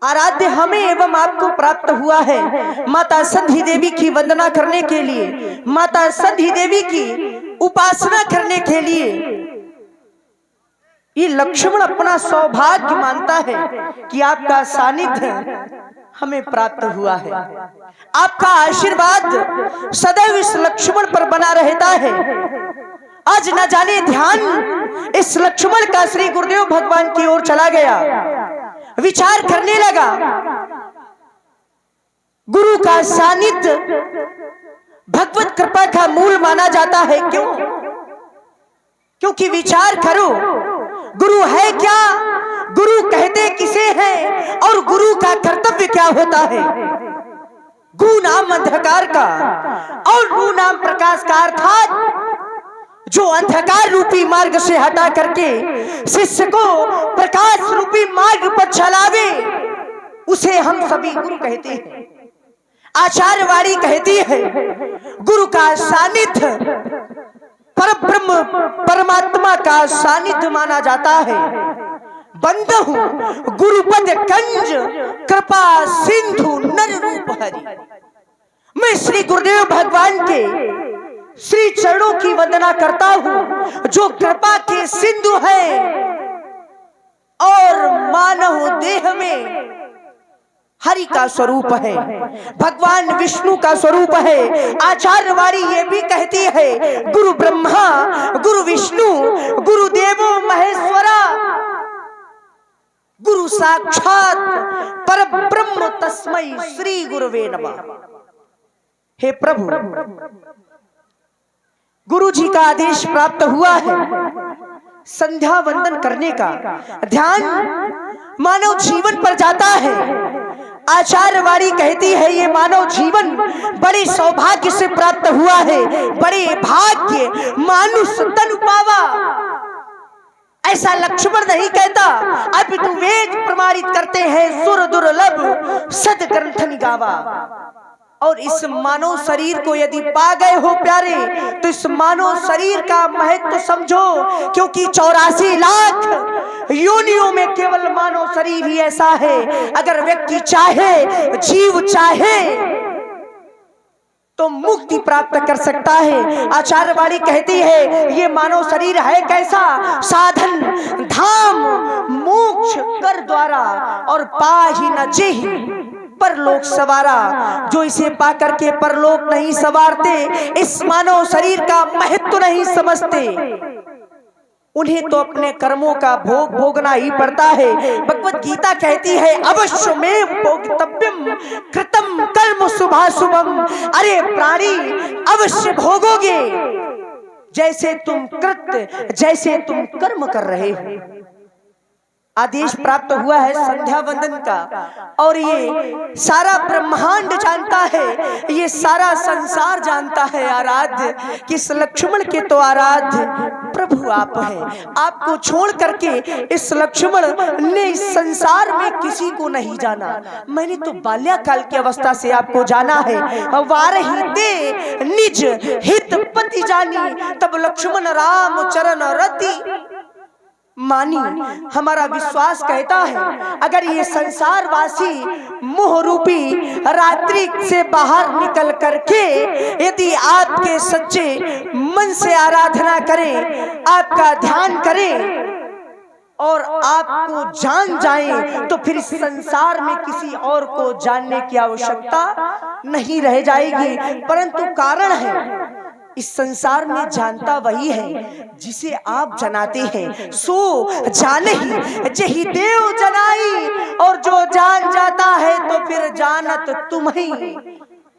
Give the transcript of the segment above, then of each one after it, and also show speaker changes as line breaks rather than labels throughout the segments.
आराध्य हमें एवं आपको प्राप्त हुआ है माता संधि देवी की वंदना करने के लिए, माता संधि देवी की उपासना करने के लिए। ये लक्ष्मण अपना सौभाग्य मानता है कि आपका सानिध्य हमें प्राप्त हुआ है, आपका आशीर्वाद सदैव इस लक्ष्मण पर बना रहता है। आज न जाने ध्यान इस लक्ष्मण का श्री गुरुदेव भगवान की ओर चला गया, विचार करने लगा। गुरु का सानिध्य भगवत कृपा का मूल माना जाता है। क्यों? क्योंकि विचार करो, गुरु है क्या, गुरु कहते किसे हैं और गुरु का कर्तव्य क्या होता है। गु नाम अंधकार का और रू नाम प्रकाश का, अर्थात जो अंधकार रूपी मार्ग से हटा करके शिष्य को प्रकाश रूपी मार्ग पर चलावे, उसे हम सभी गुरु कहते हैं। आचार्यवाणी कहती है गुरु का सानिध्य परब्रह्म परमात्मा का सानिध्य माना जाता है। बंदहु गुरुपद कंज कृपा सिंधु नर रूप हरि। मैं श्री गुरुदेव भगवान के श्री चरणों की वंदना करता हूं, जो कृपा के सिंधु है और मानव देह में हरि का स्वरूप है, भगवान विष्णु का स्वरूप है। आचार्यवाणी ये भी कहती है गुरु ब्रह्मा गुरु विष्णु गुरु देवो महेश्वरा गुरु साक्षात परब्रह्म तस्मै श्री गुरुवे नमः। हे प्रभु, गुरु जी का आदेश प्राप्त हुआ है संध्या वंदन करने का। ध्यान मानव जीवन पर जाता है। आचार्यवाणी कहती है ये मानव जीवन बड़े सौभाग्य से प्राप्त हुआ है, बड़े भाग्य मानुष तन पावा। ऐसा लक्ष्मण नहीं कहता, अपितु वेद प्रमाणित करते हैं सुर दुर्लभ सद ग्रंथ निगावा। और इस मानव शरीर को यदि पा गए हो प्यारे, तो इस मानव शरीर का महत्व समझो, क्योंकि 84 लाख योनियों में केवल मानव शरीर ही ऐसा है। अगर व्यक्ति चाहे, जीव चाहे तो मुक्ति प्राप्त कर सकता है। आचार्यवाणी कहती है ये मानव शरीर है कैसा, साधन धाम मोक्ष कर द्वारा और पाहि न जेहि परलोक सवारा। जो इसे पाकर के परलोक नहीं सवारते, इस मानव शरीर का महत्व नहीं समझते, उन्हें तो अपने कर्मों का भोग भोगना ही पड़ता है। भगवत गीता कहती है अवश्य में भोक्तव्यम कृतम कर्म शुभाशुभम। अरे प्राणी, अवश्य भोगोगे जैसे तुम कृत, जैसे तुम कर्म कर रहे हो। आदेश प्राप्त हुआ है संध्या वंदन का, और ये सारा ब्रह्मांड जानता है, ये सारा संसार जानता है आराध्य कि इस लक्ष्मण के तो आराध्य प्रभु आप हैं। आपको छोड़ करके इस लक्ष्मण ने इस संसार में किसी को नहीं जाना। मैंने तो बाल्यकाल की अवस्था से आपको जाना है। वारहिते निज हित पति जानी, तब लक्ष्मण राम चरण रति मानी। हमारा विश्वास कहता है अगर ये संसारवासी मोह रूपी रात्रि से बाहर निकल करके यदि आपके सच्चे मन से आराधना करें, आपका ध्यान करें और आपको जान जाए, तो फिर संसार में किसी और को जानने की आवश्यकता नहीं रह जाएगी। परंतु कारण है, इस संसार में जानता वही है जिसे आप जनाते हैं। सो जानहि जहि देव जनाई, और जो जान जाता है तो फिर जानत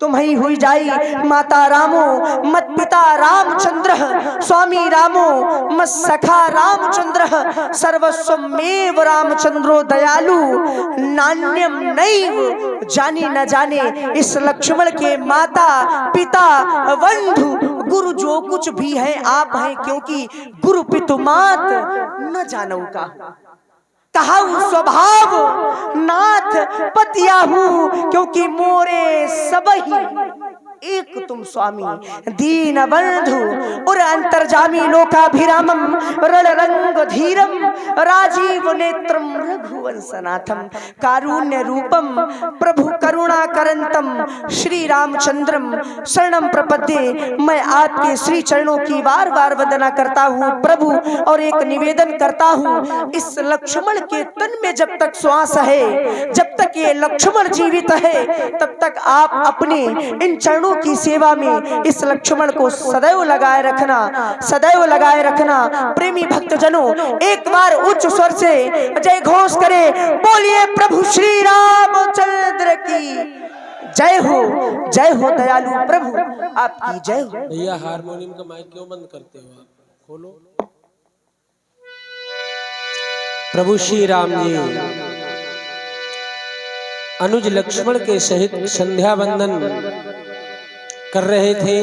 तुम ही हुई जाई। माता रामो मत पिता रामचंद्र, स्वामी रामो मत सखा रामचंद्र, सर्वस्वमेव रामचंद्रो दयालु, नान्यम नैव जानी न जाने। इस लक्ष्मण के माता पिता बंधु गुरु जो कुछ भी है आप हैं, क्योंकि गुरु पितु मात न जानऊ का कहा स्वभाव नाथ पतियाहू, क्योंकि मोरे सबही एक तुम स्वामी दीन बंधु उर अंतर्जामी लोकाभिरामम रणरंग धीरम राजीव नेत्रम रघुवंशनाथम कारुण्य रूपम प्रभु करुणा करंतम श्री रामचंद्रम शरणम प्रपद्ये। मैं आपके श्री चरणों की बार बार वंदना करता हूँ प्रभु, और एक निवेदन करता हूँ, इस लक्ष्मण के तन में जब तक श्वास है, जब तक ये लक्ष्मण जीवित है, तब तक आप अपने इन चरणों की सेवा में इस लक्ष्मण को सदैव लगाए रखना, सदैव लगाए रखना। प्रेमी भक्तजनों, एक बार उच्च स्वर से जय घोष करे, बोलिए प्रभु श्री रामचंद्र की जय हो, जय हो दयालु प्रभु आपकी जय हो।
भैया हारमोनियम का माइक क्यों बंद करते हो आप? खोलो। प्रभु श्री राम जी अनुज लक्ष्मण के सहित संध्या वंदन कर रहे थे,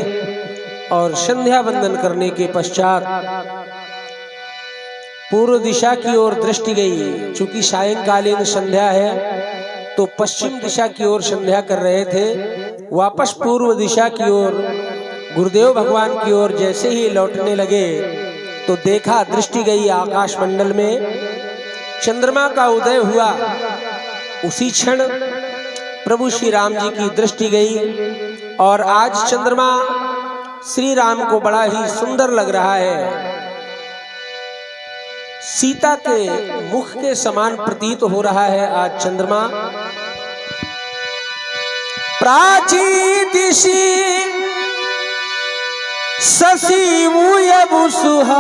और संध्या वंदन करने के पश्चात पूर्व दिशा की ओर दृष्टि गई। चूंकि सायंकालीन संध्या है तो पश्चिम दिशा की ओर संध्या कर रहे थे। वापस पूर्व दिशा की ओर गुरुदेव भगवान की ओर जैसे ही लौटने लगे तो देखा, दृष्टि गई आकाश मंडल में चंद्रमा का उदय हुआ। उसी क्षण प्रभु श्री राम जी की दृष्टि गई, और आज चंद्रमा श्री राम को बड़ा ही सुंदर लग रहा है। सीता के मुख के समान प्रतीत हो रहा है आज चंद्रमा। प्राची दिशि शशि मुयबु सुहावा,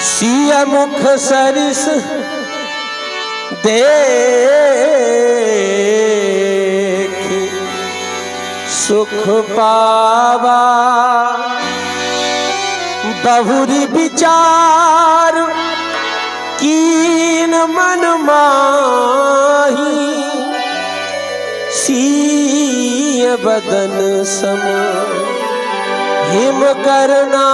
सिय मुख सरिस देख सुख पावा। बहुरी विचार कीन मन माही, सीय बदन सम हिम करना